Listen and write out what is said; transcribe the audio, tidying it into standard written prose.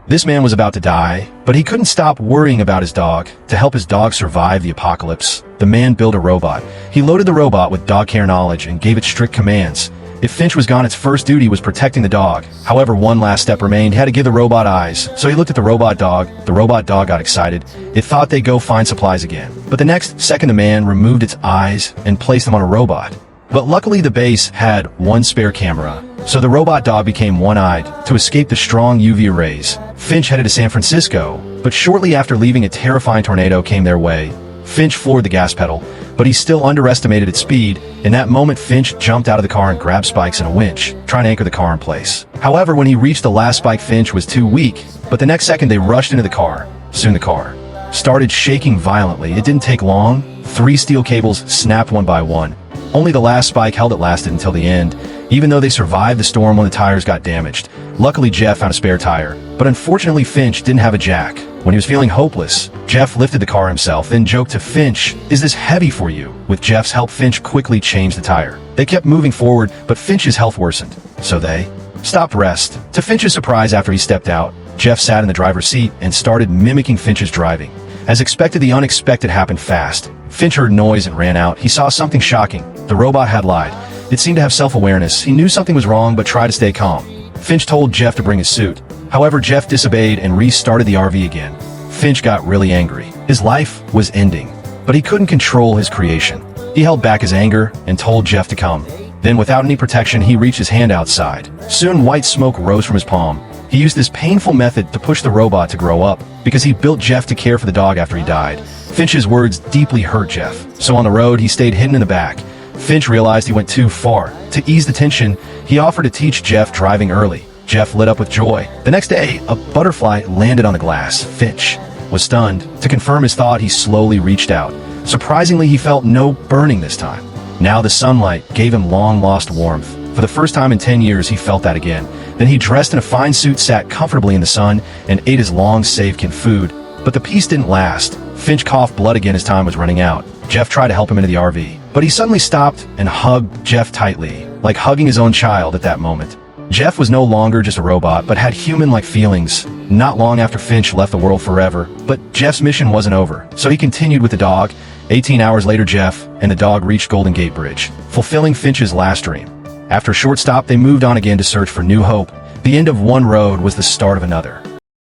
This man was about to die, but he couldn't stop worrying about his dog. To help his dog survive the apocalypse, the man built a robot. He loaded the robot with dog care knowledge and gave it strict commands. If Finch was gone, its first duty was protecting the dog. However, one last step remained. He had to give the robot eyes. So he looked at the robot dog. The robot dog got excited. It thought they'd go find supplies again. But the next second, the man removed its eyes and placed them on a robot. But luckily, the base had one spare camera, so the robot dog became one-eyed to escape the strong UV rays. Finch headed to San Francisco, but shortly after leaving, a terrifying tornado came their way. Finch floored the gas pedal, but he still underestimated its speed. In that moment, Finch jumped out of the car and grabbed spikes and a winch, trying to anchor the car in place. However, when he reached the last spike, Finch was too weak, but the next second they rushed into the car. Soon the car started shaking violently. It didn't take long. 3 steel cables snapped one by one. Only the last spike held. It lasted until the end, even though they survived the storm when the tires got damaged. Luckily, Jeff found a spare tire, but unfortunately Finch didn't have a jack. When he was feeling hopeless, Jeff lifted the car himself, then joked to Finch, "Is this heavy for you?" With Jeff's help, Finch quickly changed the tire. They kept moving forward, but Finch's health worsened, so they stopped rest. To Finch's surprise, after he stepped out, Jeff sat in the driver's seat and started mimicking Finch's driving. As expected, the unexpected happened fast. Finch heard noise and ran out. He saw something shocking. The robot had lied. It seemed to have self-awareness. He knew something was wrong, but tried to stay calm. Finch told Jeff to bring his suit. However, Jeff disobeyed and restarted the RV again. Finch got really angry. His life was ending, but he couldn't control his creation. He held back his anger and told Jeff to come. Then, without any protection, he reached his hand outside. Soon, white smoke rose from his palm. He used this painful method to push the robot to grow up, because he built Jeff to care for the dog after he died. Finch's words deeply hurt Jeff, so on the road, he stayed hidden in the back. Finch realized he went too far. To ease the tension, he offered to teach Jeff driving early. Jeff lit up with joy. The next day, a butterfly landed on the glass. Finch was stunned. To confirm his thought, he slowly reached out. Surprisingly, he felt no burning this time. Now the sunlight gave him long-lost warmth. For the first time in 10 years, he felt that again. Then he dressed in a fine suit, sat comfortably in the sun, and ate his long-saved food. But the peace didn't last. Finch coughed blood again as time was running out. Jeff tried to help him into the RV, but he suddenly stopped and hugged Jeff tightly, like hugging his own child at that moment. Jeff was no longer just a robot, but had human-like feelings. Not long after Finch left the world forever, but Jeff's mission wasn't over, so he continued with the dog. 18 hours later, Jeff and the dog reached Golden Gate Bridge, fulfilling Finch's last dream. After a short stop, they moved on again to search for new hope. The end of one road was the start of another.